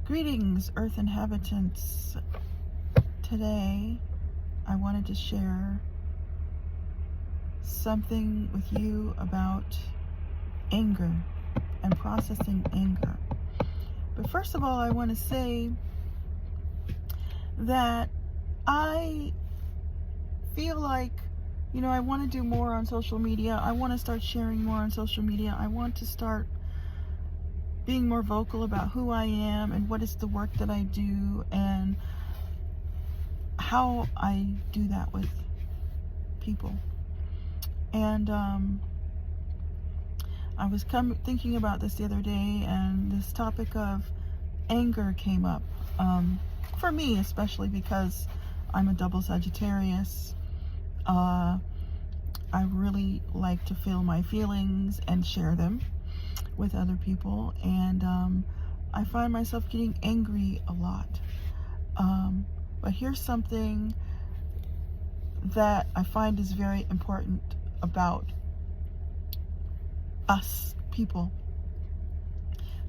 Greetings, Earth inhabitants. Today, I wanted to share something with you about anger and processing anger. But first of all, I want to say that I feel like, I want to do more on social media. I want to start sharing more on social media. I want to start being more vocal about who I am and what is the work that I do and how I do that with people. And I was thinking about this the other day, and this topic of anger came up. For me, especially because I'm a double Sagittarius. I really like to feel my feelings and share them with other people, and I find myself getting angry a lot. But here's something that I find is very important about us people.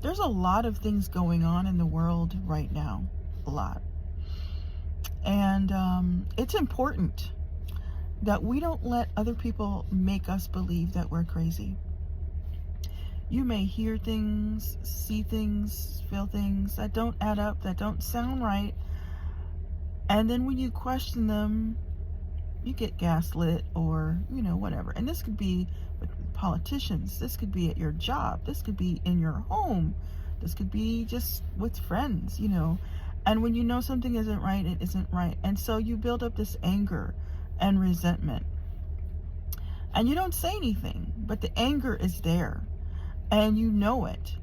There's a lot of things going on in the world right now, a lot. And it's important that we don't let other people make us believe that we're crazy. You may hear things, see things, feel things that don't add up, that don't sound right. And then when you question them, you get gaslit or, whatever. And this could be with politicians. This could be at your job. This could be in your home. This could be just with friends, And when you know something isn't right, it isn't right. And so you build up this anger and resentment. And you don't say anything, but the anger is there. And you know it.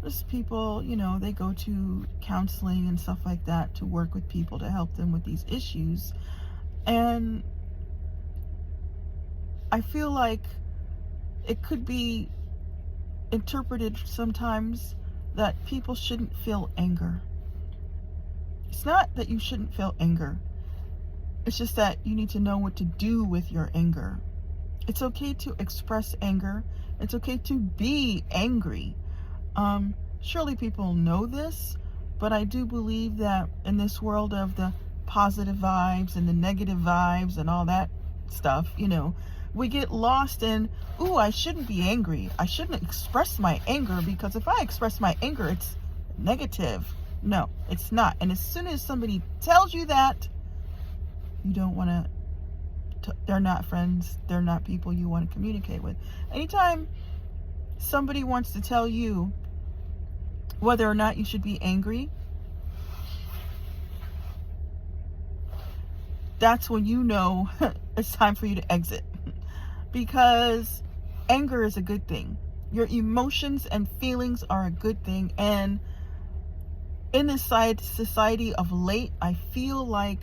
There's people, they go to counseling and stuff like that to work with people to help them with these issues. And I feel like it could be interpreted sometimes that people shouldn't feel anger. It's not that you shouldn't feel anger. It's just that you need to know what to do with your anger. It's okay to express anger. It's okay to be angry. Surely people know this, but I do believe that in this world of the positive vibes and the negative vibes and all that stuff, we get lost in, I shouldn't be angry. I shouldn't express my anger, because if I express my anger, it's negative. No, it's not. And as soon as somebody tells you that, you don't want to, they're not friends, they're not people you want to communicate with. Anytime somebody wants to tell you whether or not you should be angry, that's when you know it's time for you to exit. Because anger is a good thing. Your emotions and feelings are a good thing. And in this society of late, I feel like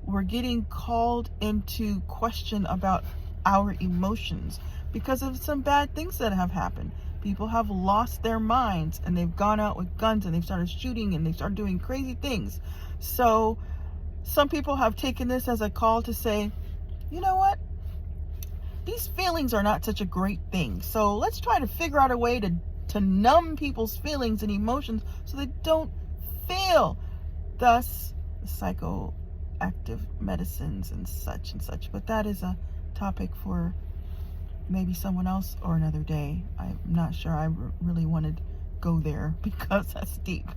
we're getting called into question about our emotions because of some bad things that have happened. People have lost their minds and they've gone out with guns and they've started shooting and they've started doing crazy things. So some people have taken this as a call to say, you know what? These feelings are not such a great thing. So let's try to figure out a way to numb people's feelings and emotions so they don't feel. Thus, psychoactive medicines and such. But that is a topic for maybe someone else or another day. I'm not sure I really want to go there because that's deep.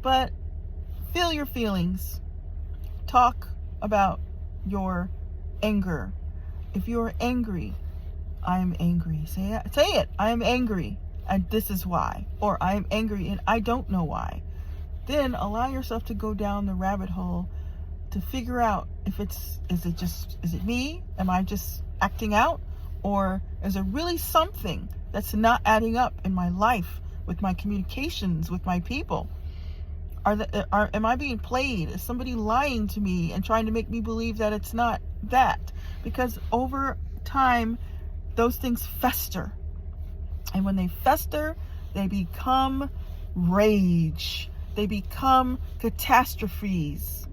But feel your feelings. Talk about your anger. If you're angry, I am angry. Say it. I am angry and this is why. Or I am angry and I don't know why. Then allow yourself to go down the rabbit hole to figure out if is it me? Am I just acting out? Or is there really something that's not adding up in my life, with my communications, with my people? Am I being played? Is somebody lying to me and trying to make me believe that it's not that? Because over time, those things fester. And when they fester, they become rage. They become catastrophes.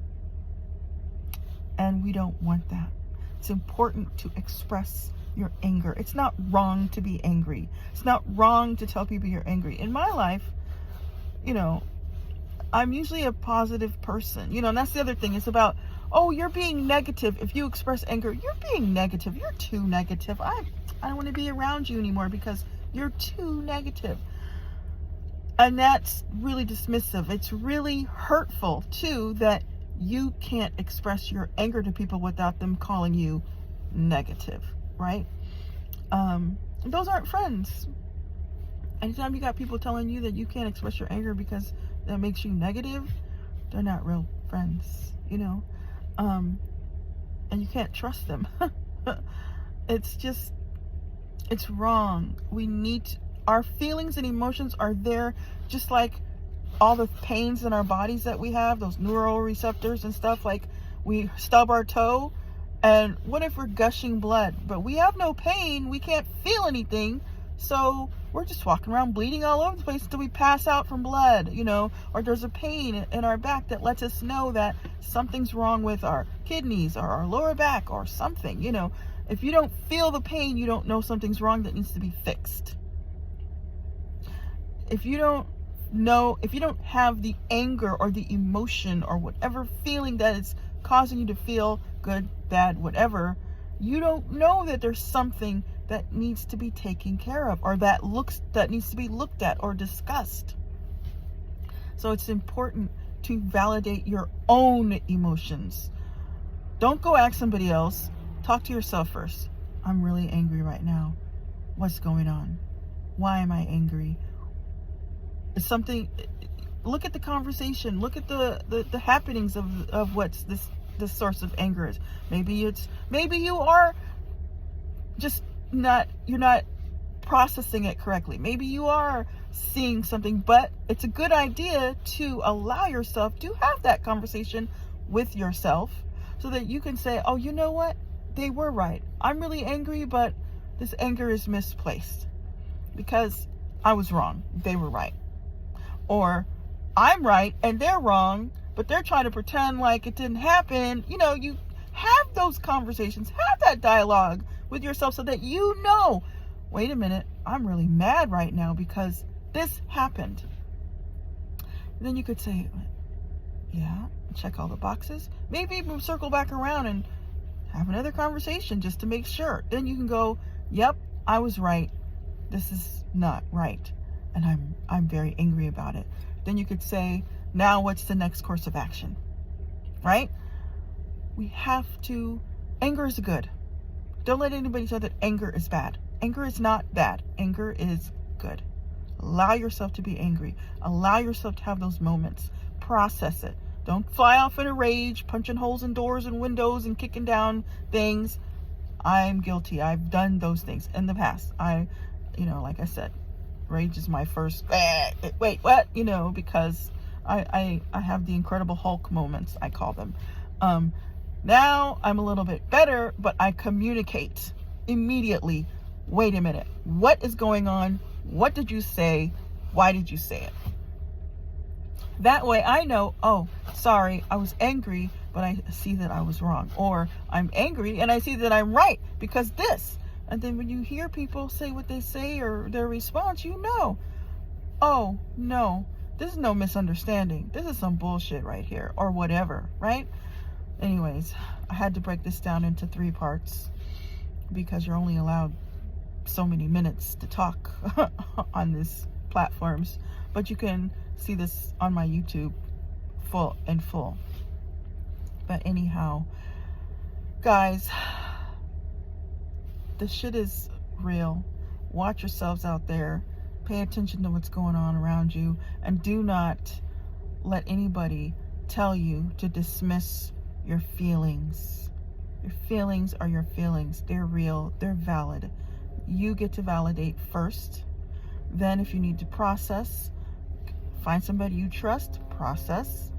And we don't want that. It's important to express your anger. It's not wrong to be angry. It's not wrong to tell people you're angry. In my life, I'm usually a positive person, and that's the other thing. It's about, oh, you're being negative. If you express anger, you're being negative. You're too negative. I don't want to be around you anymore because you're too negative. And that's really dismissive. It's really hurtful too that you can't express your anger to people without them calling you negative, right? Those aren't friends. Anytime you got people telling you that you can't express your anger because that makes you negative, they're not real friends, and you can't trust them. It's wrong. Our feelings and emotions are there, just like all the pains in our bodies that we have, those neuroreceptors and stuff. Like, we stub our toe, and what if we're gushing blood, but we have no pain, we can't feel anything, so we're just walking around bleeding all over the place until we pass out from blood, or there's a pain in our back that lets us know that something's wrong with our kidneys or our lower back or something. If you don't feel the pain, you don't know something's wrong that needs to be fixed. If you don't have the anger or the emotion or whatever feeling that is causing you to feel good, bad, whatever, you don't know that there's something that needs to be taken care of, or that needs to be looked at or discussed. So it's important to validate your own emotions. Don't go ask somebody else. Talk to yourself first. I'm really angry right now. What's going on? Why am I angry? Look at the conversation. Look at the happenings of what's this source of anger is. Maybe you are just you're not processing it correctly. Maybe you are seeing something, but it's a good idea to allow yourself to have that conversation with yourself so that you can say, oh, you know what? They were right. I'm really angry, but this anger is misplaced because I was wrong. They were right. Or I'm right and they're wrong, but they're trying to pretend like it didn't happen. You have those conversations, have that dialogue with yourself so that wait a minute, I'm really mad right now because this happened. And then you could say, yeah, check all the boxes. Maybe we'll circle back around and have another conversation just to make sure. Then you can go, yep, I was right. This is not right. And I'm very angry about it. Then you could say, now what's the next course of action? Right? Anger is good. Don't let anybody say that anger is bad. Anger is not bad. Anger is good. Allow yourself to be angry. Allow yourself to have those moments. Process it. Don't fly off in a rage, punching holes in doors and windows and kicking down things. I'm guilty. I've done those things in the past. Like I said, rage is my first, wait, what? Because I have the Incredible Hulk moments, I call them. Now I'm a little bit better, but I communicate immediately. Wait a minute. What is going on? What did you say? Why did you say it? That way I know, oh, sorry, I was angry, but I see that I was wrong. Or I'm angry and I see that I'm right because this. And then when you hear people say what they say or their response, oh, no, this is no misunderstanding. This is some bullshit right here or whatever, right? Anyways, I had to break this down into 3 parts because you're only allowed so many minutes to talk on these platforms. But you can see this on my YouTube full. But anyhow, guys, the shit is real. Watch yourselves out there. Pay attention to what's going on around you. And do not let anybody tell you to dismiss your feelings. Your feelings are your feelings. They're real. They're valid. You get to validate first. Then if you need to process, find somebody you trust, process,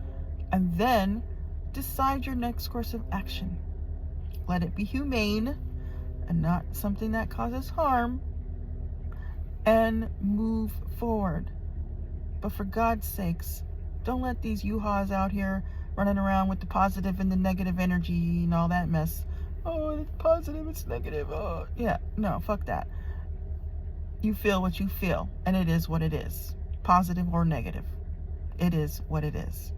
and then decide your next course of action. Let it be humane and not something that causes harm, and move forward. But for God's sakes, don't let these yoo-haws out here running around with the positive and the negative energy and all that mess. Oh, it's positive, it's negative. Oh, yeah, no, fuck that. You feel what you feel, and it is what it is, positive or negative. it is what it is.